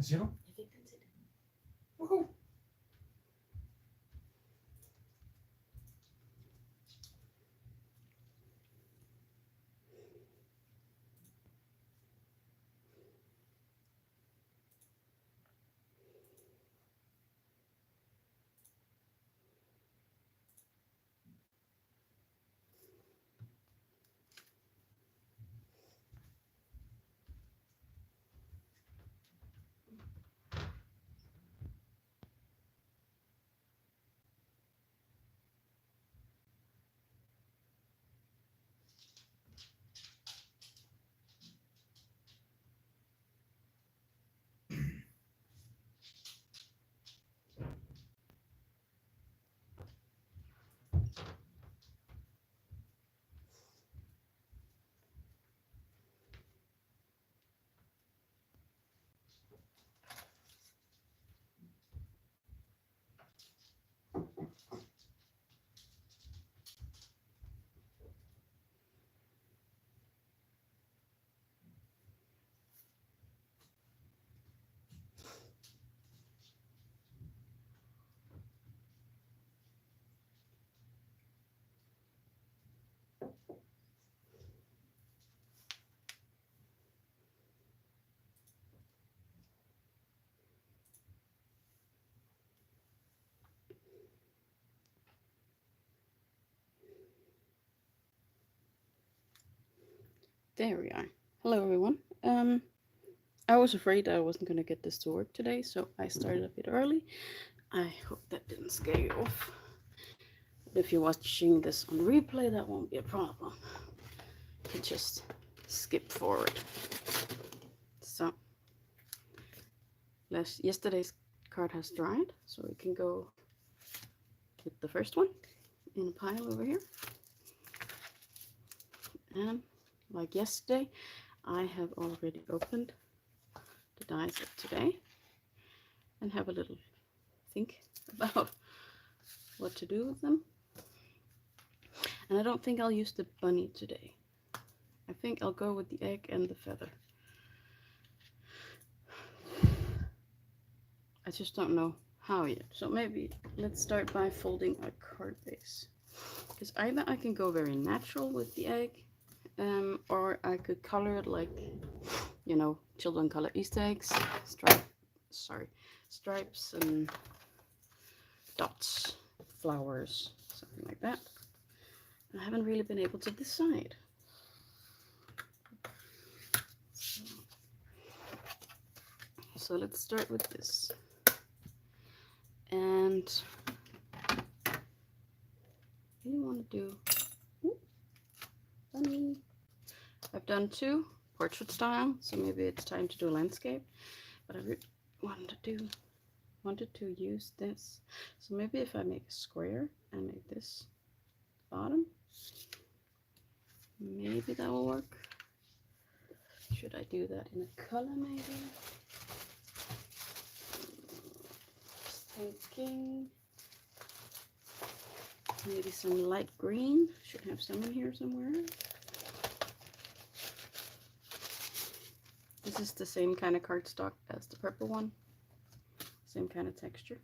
siger du? Jeg fik den til det. Woohoo! There we are. Hello, everyone. I was afraid I wasn't going to get this to work today, so I started a bit early. I hope that didn't scare you off. But if you're watching this on replay, that won't be a problem. You can just skip forward. So, yesterday's card has dried, so we can go with the first one in a pile over here. And like yesterday, I have already opened the dies of today and have a little think about what to do with them. And I don't think I'll use the bunny today. I think I'll go with the egg and the feather. I just don't know how yet. So maybe let's start by folding a card base. Because either I can go very natural with the egg, or I could color it like, you know, children color Easter eggs, stripes and dots, flowers, something like that. I haven't really been able to decide. So let's start with this. And I really want to do bunny. I've done 2 portrait style, so maybe it's time to do landscape. But I really wanted to use this. So maybe if I make a square and make this bottom, maybe that will work. Should I do that in a color maybe? Just thinking. Maybe some light green. Should have some in here somewhere. This is the same kind of cardstock as the purple one. Same kind of texture.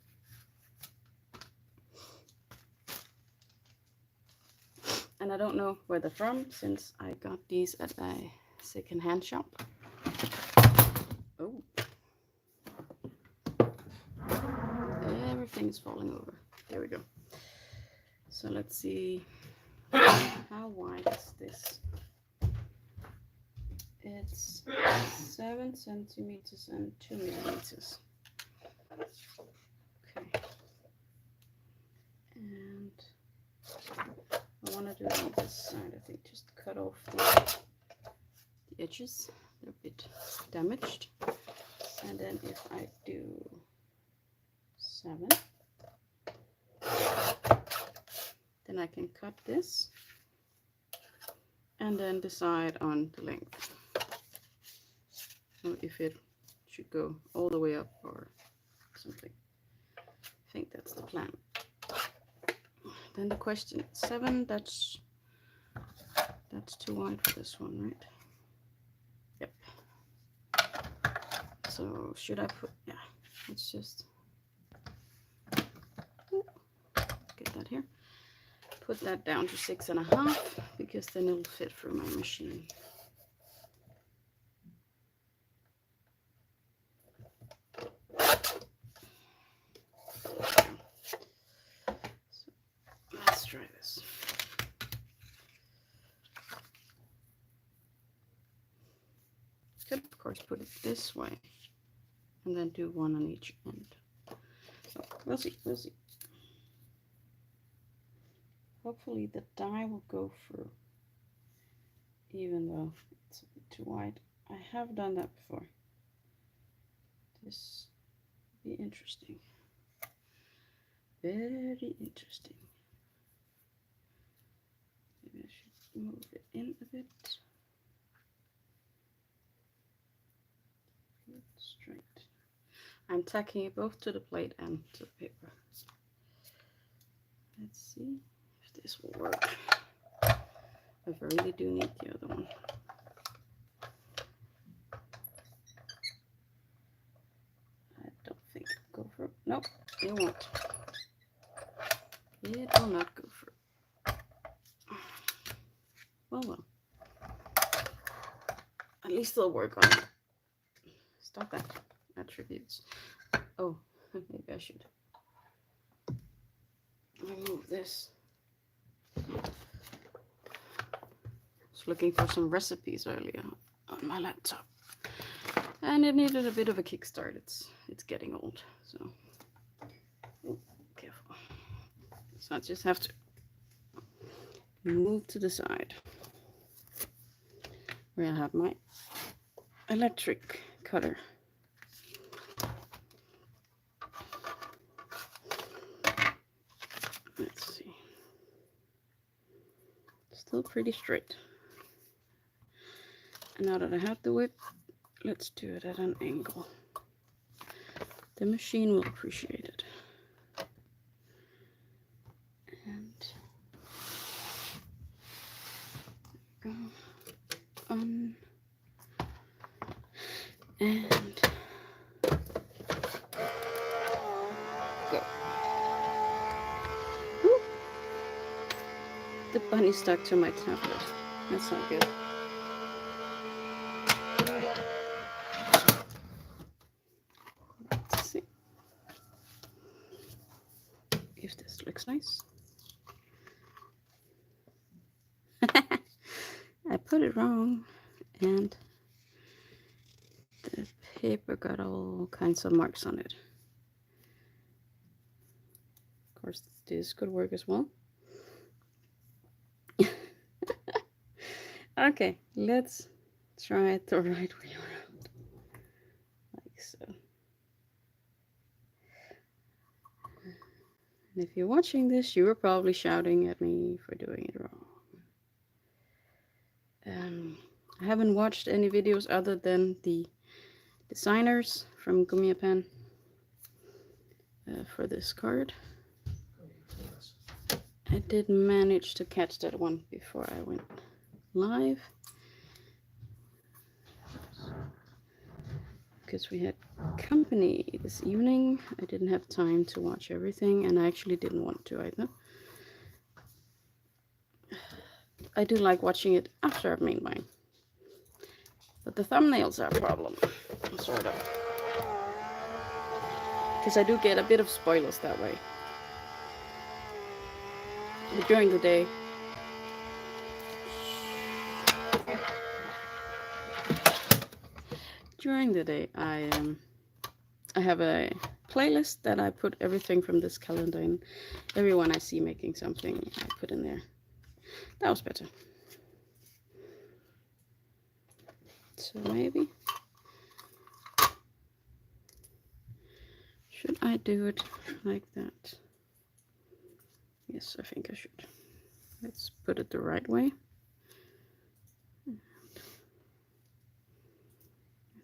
And I don't know where they're from since I got these at a second-hand shop. Oh. Everything's falling over. There we go. So let's see, how wide is this? It's 7 centimeters and 2 millimeters. Okay. And I want to do it on this side, I think, just cut off the edges. They're a bit damaged. And then if I do 7, then I can cut this and then decide on the length. If it should go all the way up or something. I think that's the plan. Then the question, 7, that's too wide for this one, right? Yep. So So should I put, yeah, let's just get that here. Put that down to 6.5 because then it'll fit through my machine. So let's try this. Could of course put it this way and then do one on each end. So we'll see, we'll see. Hopefully the die will go through, even though it's a bit too wide. I have done that before. This will be interesting. Very interesting. Maybe I should move it in a bit. Straight. I'm tacking it both to the plate and to the paper. Let's see if this will work. I really do need the other one. I don't think it'll go for it. Nope, it won't. It will not go for it. Well, well. At least they'll work on it. Stop that. Attributes. Oh, maybe I should remove this. I was looking for some recipes earlier on my laptop, and it needed a bit of a kickstart. It's getting old, so oh, careful. So I just have to move to the side where I have my electric cutter. Let's see. Still pretty straight. And now that I have the whip, let's do it at an angle. The machine will appreciate it. And go on. And go. Woo. The bunny stuck to my tablet. That's not good. Let's see if this looks nice. I put it wrong and the paper got all kinds of marks on it. Of course, this could work as well. Okay, let's try it the right way around, like so. And if you're watching this, you were probably shouting at me for doing it wrong. I haven't watched any videos other than the designers from Gummiapan for this card. I did manage to catch that one before I went live, because we had company this evening. I didn't have time to watch everything, and I actually didn't want to either. I do like watching it after I've made mine, but the thumbnails are a problem, sort of, because I do get a bit of spoilers that way. But during the day, I have a playlist that I put everything from this calendar in. Everyone I see making something, I put in there. That was better. So maybe should I do it like that? Yes, I think I should. Let's put it the right way. I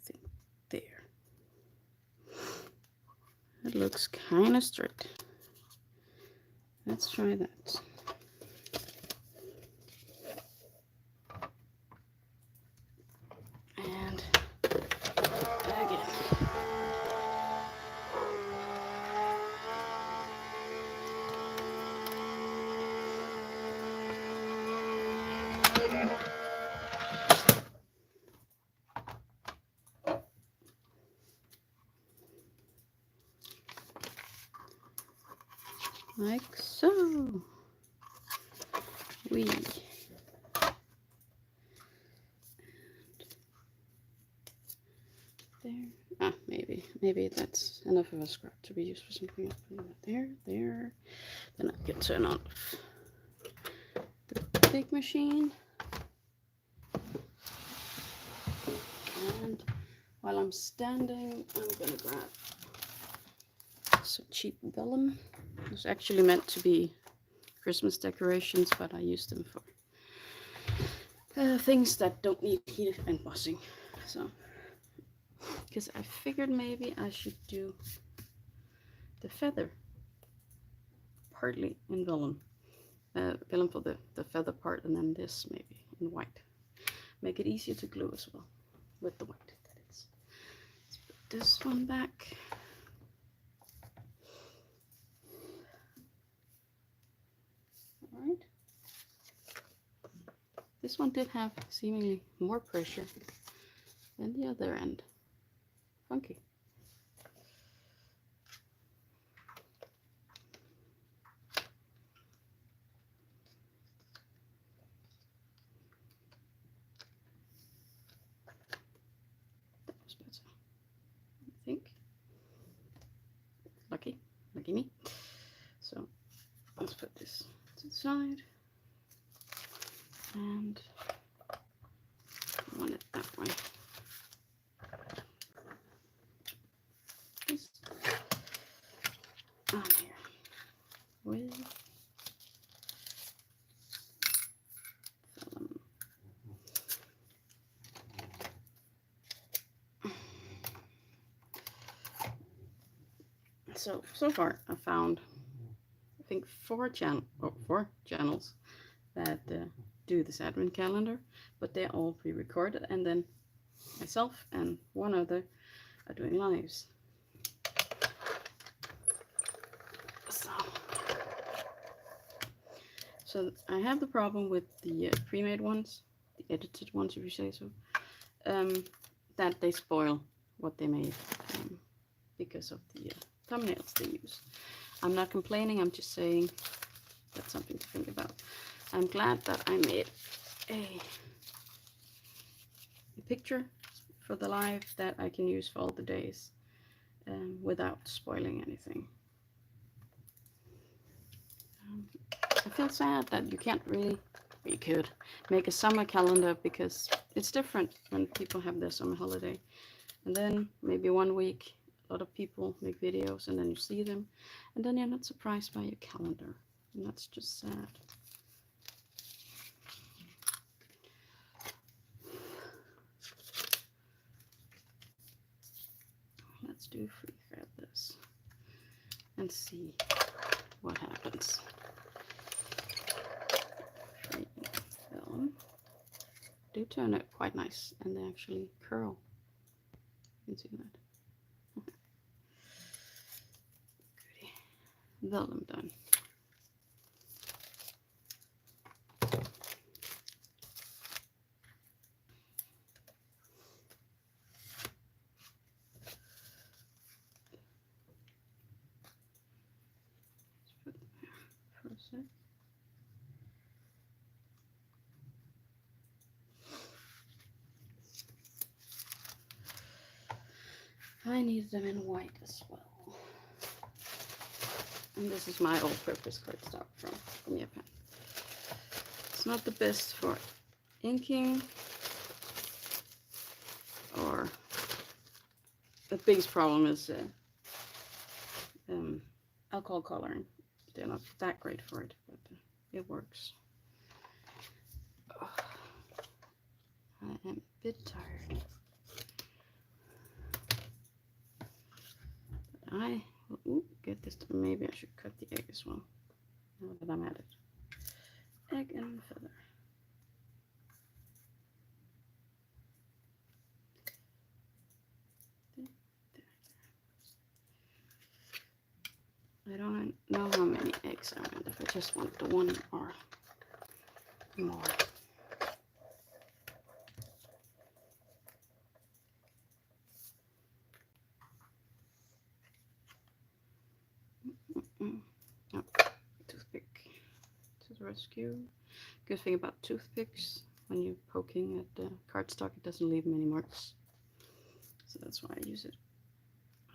think there. It looks kind of straight. Let's try that. And again. like so. There. Ah, maybe that's enough of a scrap to be used for something else. There. Then I can turn on the big machine. And while I'm standing, I'm gonna grab some cheap vellum. It's actually meant to be Christmas decorations, but I use them for things that don't need heat and embossing. So, because I figured maybe I should do the feather partly in vellum. Vellum for the feather part, and then this maybe in white. Make it easier to glue as well with the white. That is. Let's put this one back. All right. This one did have seemingly more pressure than the other end. Funky. That was better, I think. Lucky me. So let's put this to the side. And run it that way. This on here with vellum. So far I found, I think four channels that do this advent calendar, but they're all pre-recorded, and then myself and one other are doing lives. So I have the problem with the pre-made ones, the edited ones, if you say so, that they spoil what they made because of the thumbnails they use. I'm not complaining, I'm just saying that's something to think about. I'm glad that I made a picture for the live that I can use for all the days without spoiling anything. I feel sad that you can't really, you could make a summer calendar because it's different when people have their summer holiday. And then maybe one week a lot of people make videos and then you see them and then you're not surprised by your calendar, and that's just sad. Let's do free thread this and see what happens. Vellum. Do turn it quite nice, and they actually curl. You can see that. Vellum done. Let's put them here for a sec. I need them in white as well. And this is my all-purpose cardstock from Gummiapan. It's not the best for inking, or the biggest problem is alcohol coloring. They're not that great for it, but it works. Oh, I am a bit tired. But I will get this. Maybe I should cut the egg as well, now that I'm at it. Egg and feather. I don't know how many eggs I want, if I just want the one or more. No. rescue. Good thing about toothpicks, when you're poking at the cardstock, it doesn't leave many marks. So that's why I use it.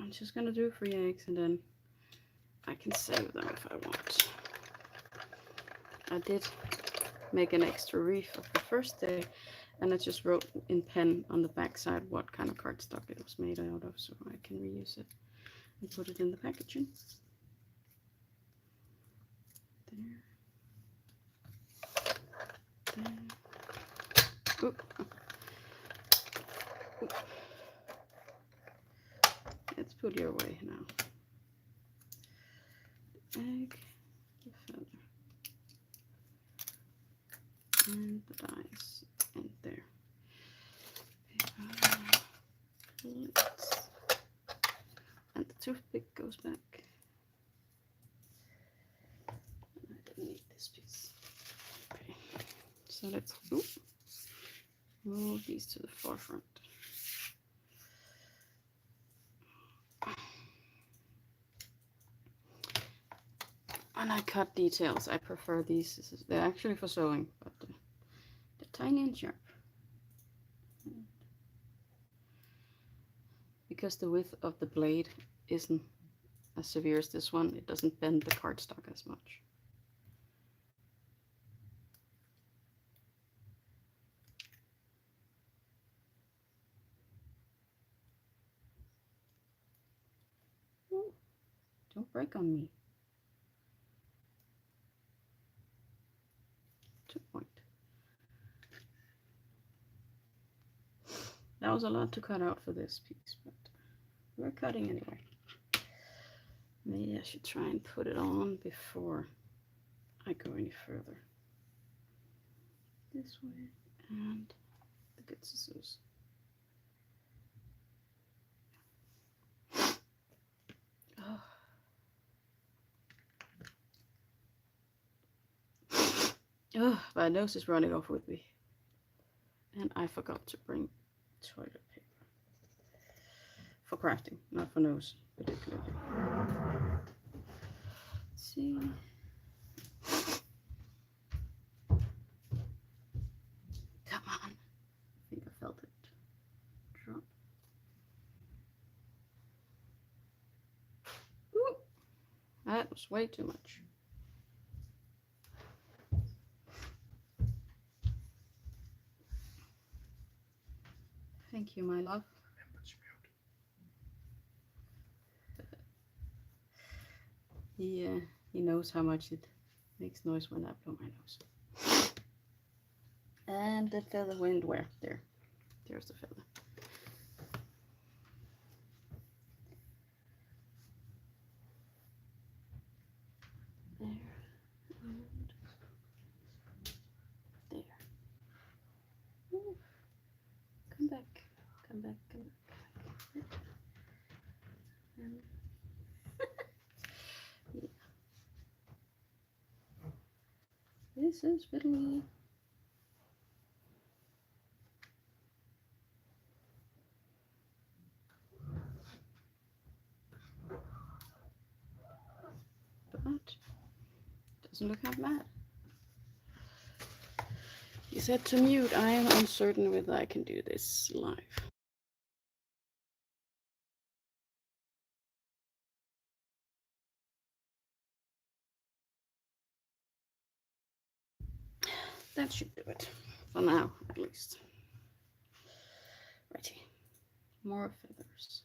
I'm just gonna do 3 eggs and then I can save them if I want. I did make an extra wreath of the first day, and I just wrote in pen on the back side what kind of cardstock it was made out of, so I can reuse it and put it in the packaging. There. There. Oop. Oop. Let's put you away now. The egg, the feather, and the dice, and there. And the toothpick goes back. I didn't need this piece. Okay, so let's move these to the forefront. And I cut details. I prefer these. They're actually for sewing, but they're tiny and sharp. Because the width of the blade isn't as severe as this one, it doesn't bend the cardstock as much. Ooh, don't break on me. 2 point. That was a lot to cut out for this piece, but we're cutting anyway. Maybe I should try and put it on before I go any further. This way, and the good scissors. Oh. Oh, my nose is running off with me. And I forgot to bring toilet paper. For crafting, not for nose, particularly. Let's see. Come on. I think I felt it drop. Ooh, that was way too much. Thank you, my love. He knows how much it makes noise when I blow my nose. And the feather went where? There. There's the feather. There. And there. Ooh. Come back. Come back. Come back. And yeah. This is fiddly. But doesn't look half bad. He said to mute, I am uncertain whether I can do this live. That should do it. For now, at least. Righty. More feathers.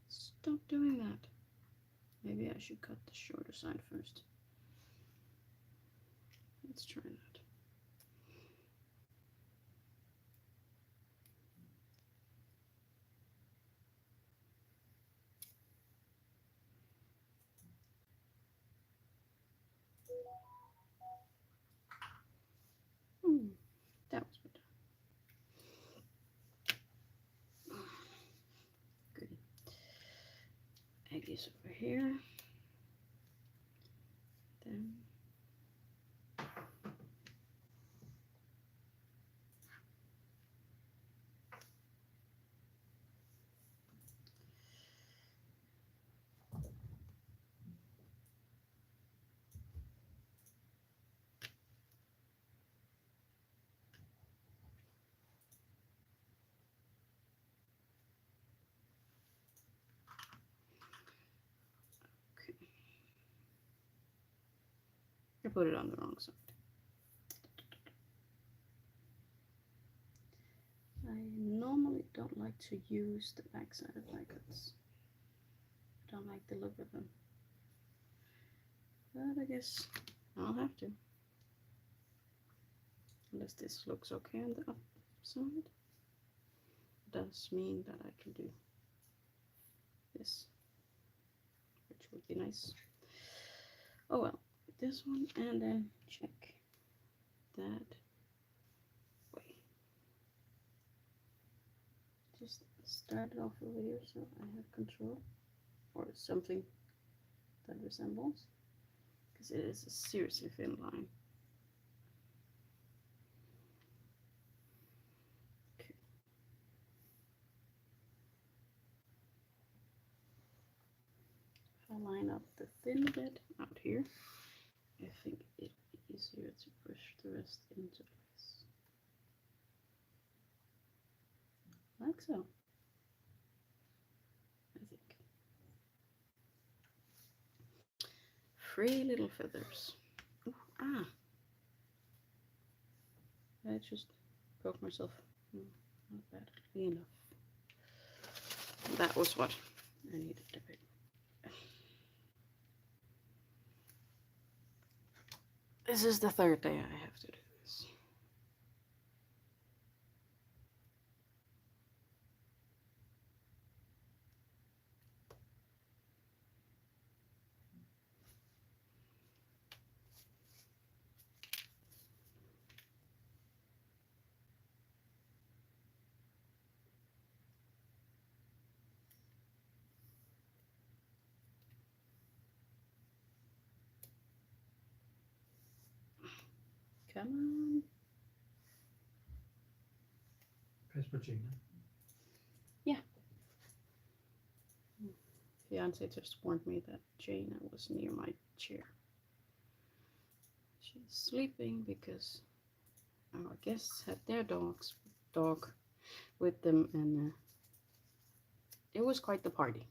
Stop doing that. Maybe I should cut the shorter side first. Let's try that. That was better. Good. Egg is over here. I put it on the wrong side. I normally don't like to use the back side of die cuts. I don't like the look of them. But I guess I'll have to. Unless this looks okay on the upside. Does mean that I can do this, which would be nice. Oh well, this one, and then check that way. Just start it off over here so I have control, or something that resembles, because it is a seriously thin line. Okay. If I line up the thin bit out here, I think it'd be easier to push the rest into place. Like so. I think. 3 little feathers. Ooh, ah! I just broke myself. Not badly enough. That was what I needed to pick. This is the 3rd day I have to do this. Come on. Press på Gina. Yeah. Fiance just warned me that Jaina was near my chair. She's sleeping because our guests had their dog with them, and it was quite the party.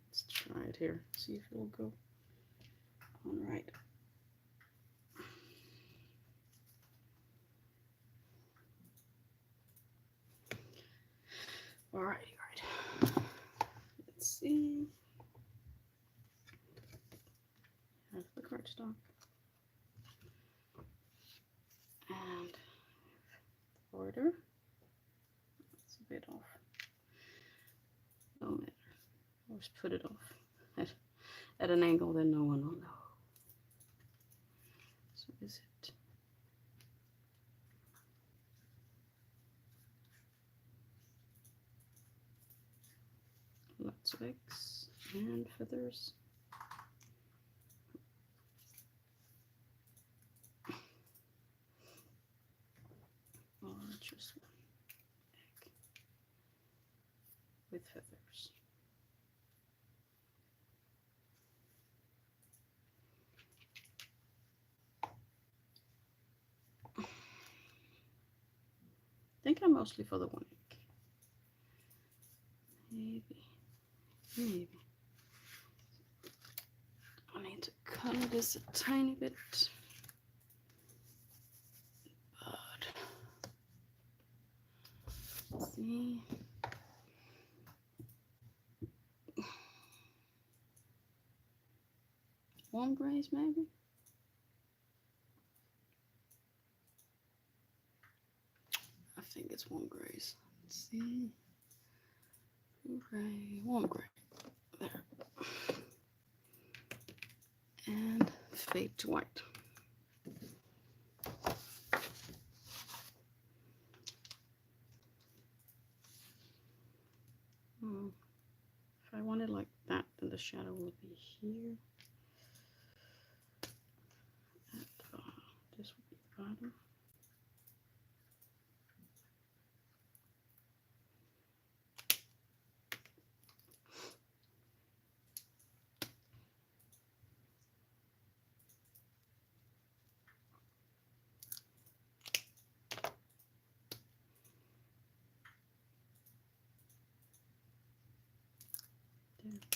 Let's try it here, see if it'll go on right. Alrighty, right. Let's see. Have the cardstock. And border. It's a bit off. No matter. Always put it off at an angle that no one will know. So is it? Lots of eggs and feathers. Or just one egg with feathers. I think I'm mostly for the one egg. Maybe. I need to color this a tiny bit. But let's see. Warm grays, maybe. I think it's warm grays. Let's see. Gray, warm gray. There. And fade to white. If I want it like that, then the shadow will be here. And this will be the bottom.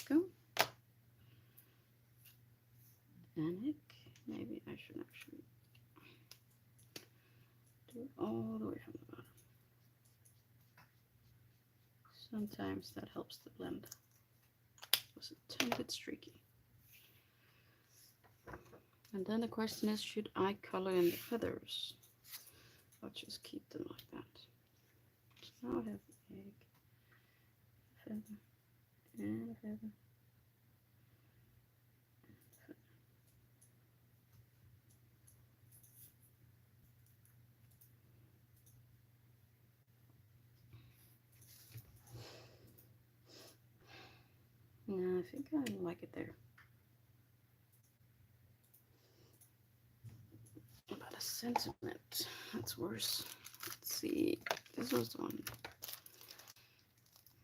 go. And maybe I should actually do it all the way from the bottom. Sometimes that helps the blend. It was a tiny bit streaky. And then the question is, should I color in the feathers or just keep them like that? So now I have the egg, feather, and a feather. No, I think I like it there. About a sentiment. That's worse. Let's see. This was the one.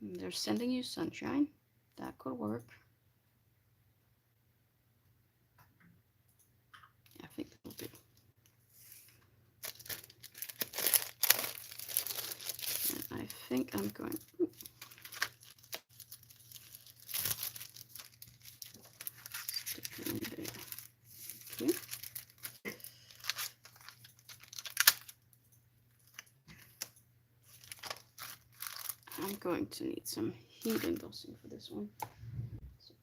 They're sending you sunshine. That could work. I think that will do. And I think I'm going. Stick it in there. Okay. I'm going to need some heat embossing for this one. So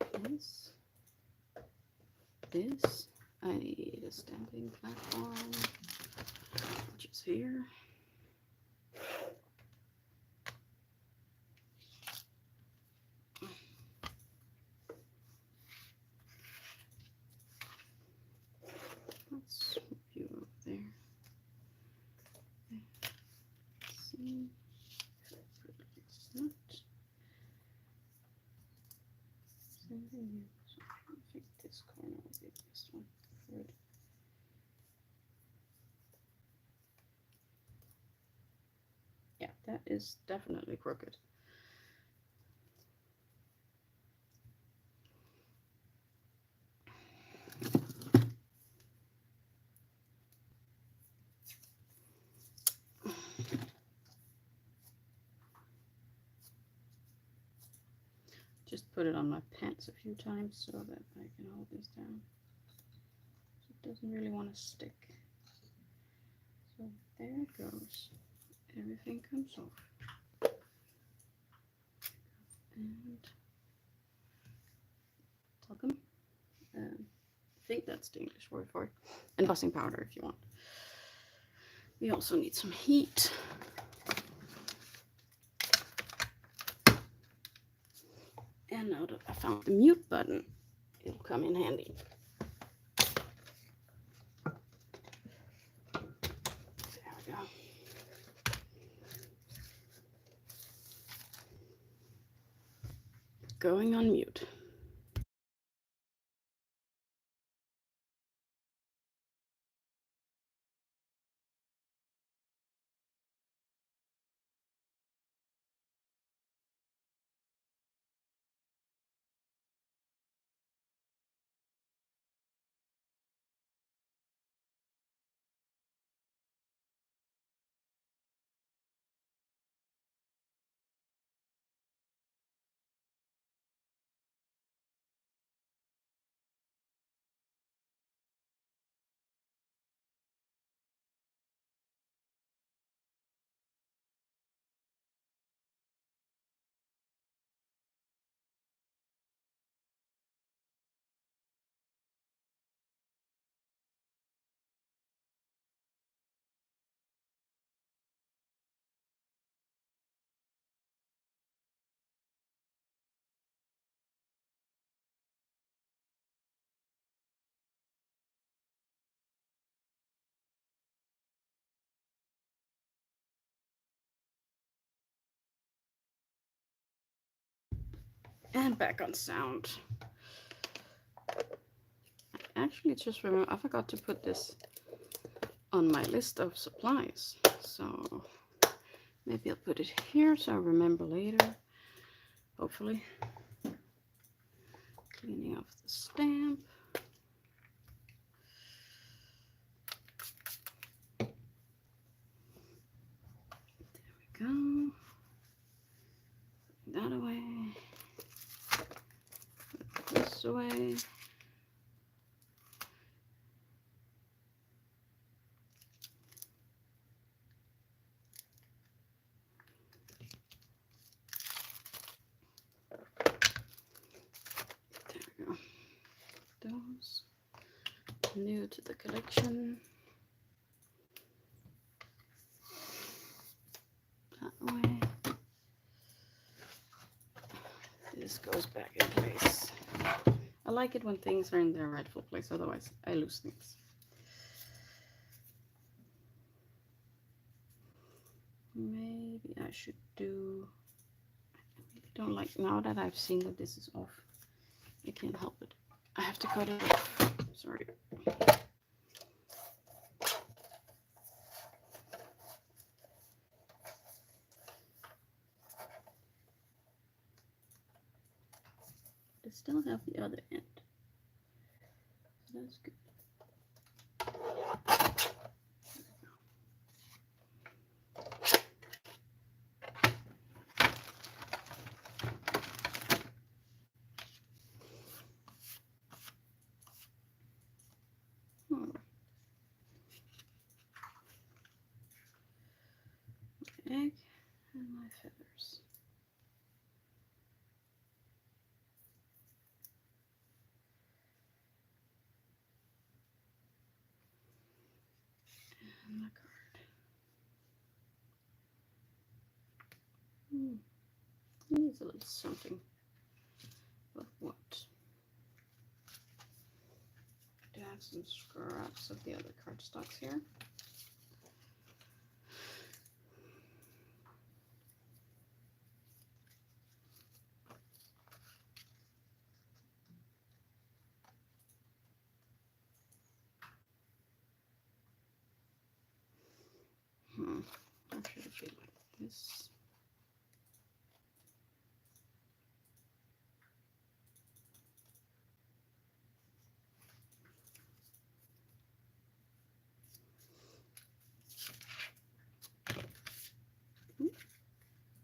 I need this. I need a stamping platform, which is here. Let's move you over there. Let's see. It's not. I think this corner will be the best one for it. Yeah, that is definitely crooked. Just put it on my pants a few times so that I can hold this down. So it doesn't really want to stick. So there it goes. Everything comes off. And talcum. I think that's the English word for it. Embossing powder if you want. We also need some heat. And now that I found the mute button, it'll come in handy. There we go. Going on mute. And back on sound. Actually, just remember, I forgot to put this on my list of supplies. So maybe I'll put it here so I remember later. Hopefully. Cleaning off the stamp. There we go. away. There we go. Those new to the collection. That way. This goes back in place. I like it when things are in their rightful place, otherwise I lose things. Maybe I should do, I really don't like, now that I've seen that this is off, I can't help it. I have to cut it off. Sorry. I still have the other end. So that's good. Egg and my feathers. And the card. It needs a little something. But what? I do have some scraps of the other cardstocks here. Or should it be like this?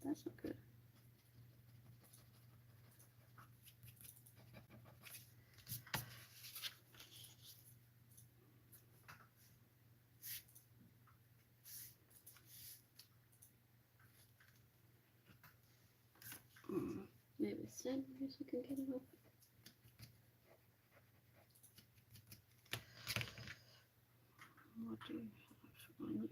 That's not good. Maybe sideways you can get it up. What do you have on you?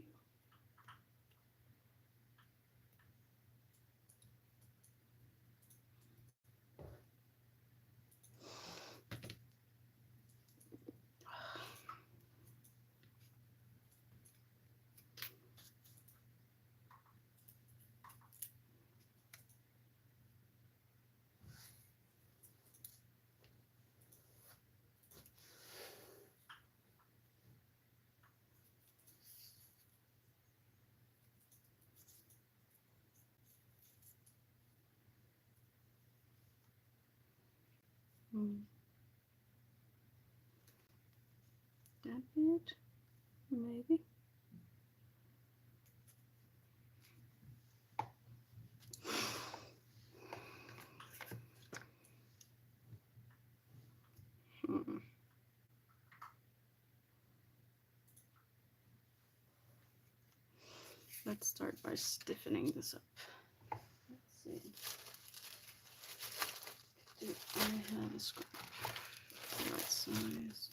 That bit, maybe. Let's start by stiffening this up. Let's see. Do I have a scrap the right size?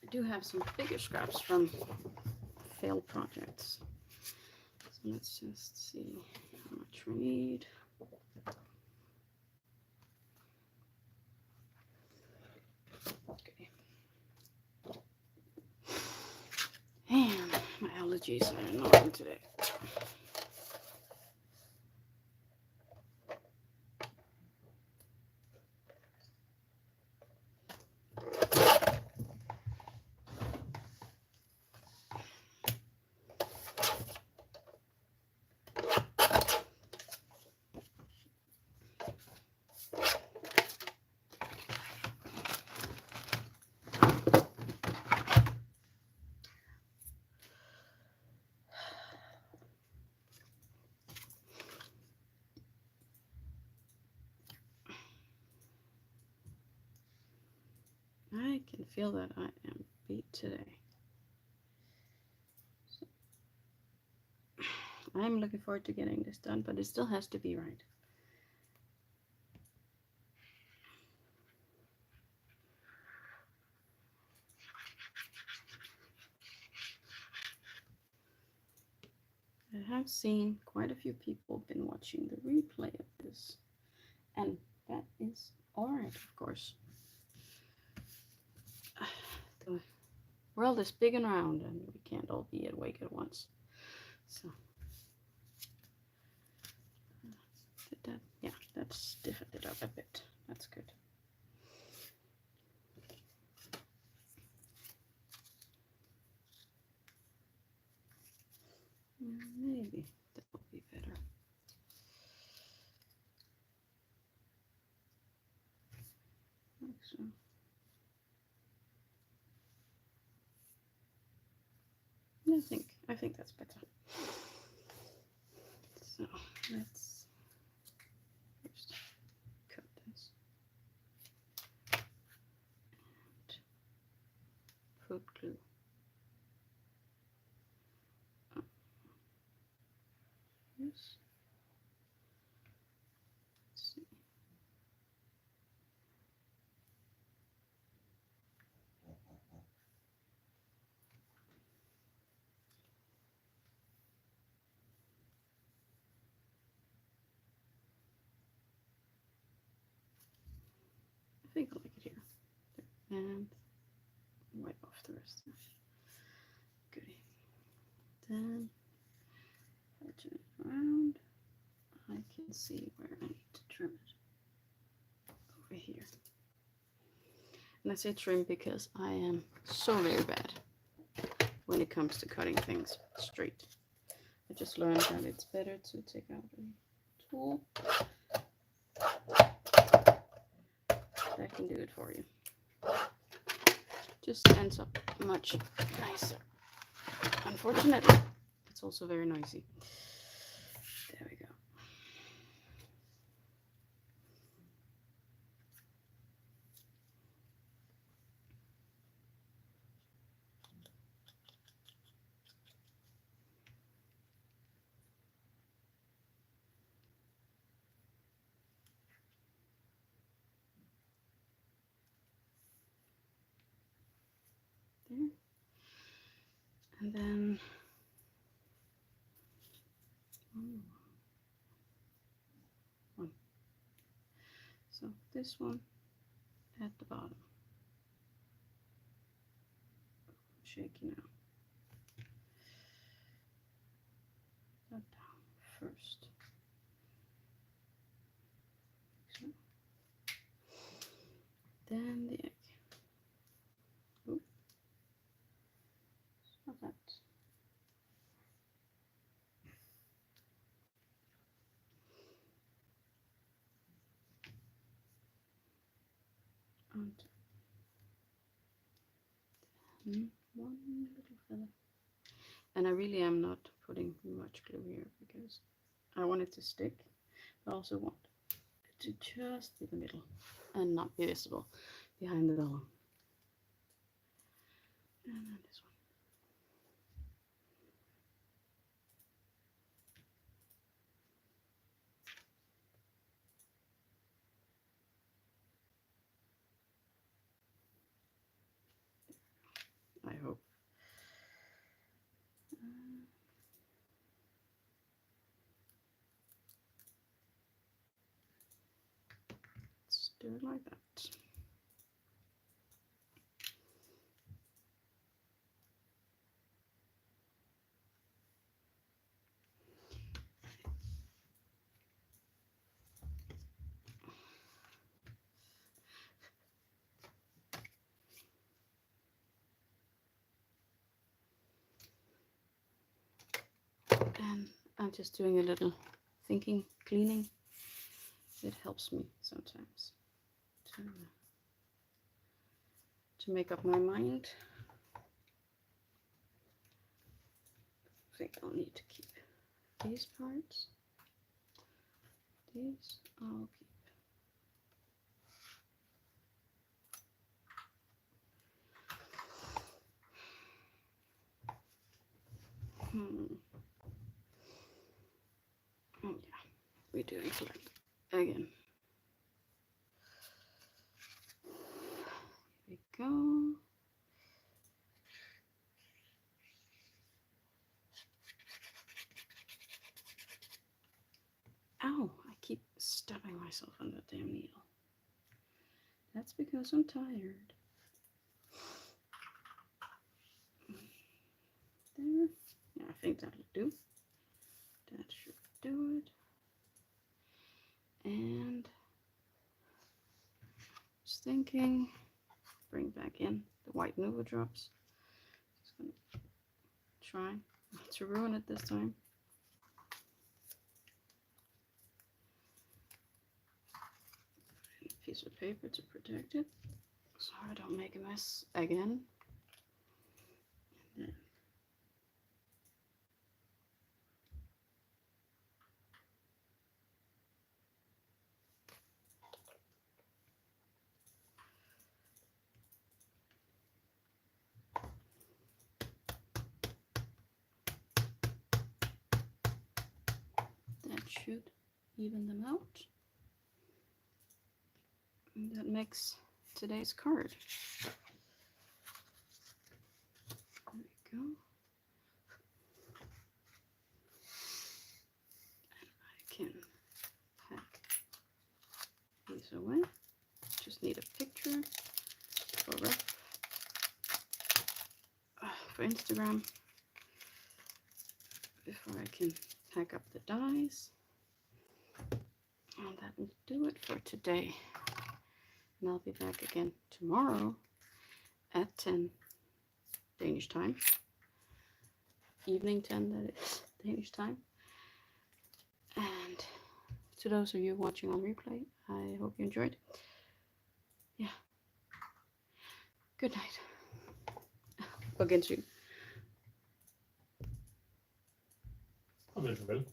I do have some bigger scraps from failed projects. So let's just see how much we need. Okay. And my allergies are annoying today. feel that I am beat today. So, I'm looking forward to getting this done, but it still has to be right. I have seen quite a few people been watching the replay of this, and that is alright, of course. The world is big and round, and we can't all be awake at once. So, did that? Yeah, that stiffened it up a bit. That's good. Maybe that will be better. Like so. I think that's better. So let's first cut this and put glue. Yes. Let's see. I think I like it here. There. And wipe off the rest of it. Goody. Then if I turn it around, I can see where I need to trim it. Over here. And I say trim because I am so very bad when it comes to cutting things straight. I just learned that it's better to take out a tool that can do it for you. Just ends up much nicer. Unfortunately, it's also very noisy. There we go. There. And then one. So this one at the bottom. Shaky now. That down first. So. Then the egg. Ooh. Stop that. And one little feather. And I really am not putting much glue here because I want it to stick. I also want it to just be the middle and not be visible behind the vellum. And then this one. I hope. Let's do it like that. And I'm just doing a little thinking, cleaning. It helps me sometimes to make up my mind. I think I'll need to keep these parts. These I'll keep. Oh yeah, we're doing Glade again. Here we go. Ow, I keep stabbing myself on that damn needle. That's because I'm tired. There. Yeah, I think that'll do. That should do it. And just thinking, bring back in the white Nuvo drops. Just gonna try not to ruin it this time. A piece of paper to protect it, so I don't make a mess again. And then that should even them out. And that makes today's card. There we go. And I can pack these away. Just need a picture for Instagram before I can pack up the dies. And that will do it for today. And I'll be back again tomorrow at 10 Danish time. Evening 10, that is Danish time. And to those of you watching on replay, I hope you enjoyed. Yeah. Good night. På gensyn. Og velkommen.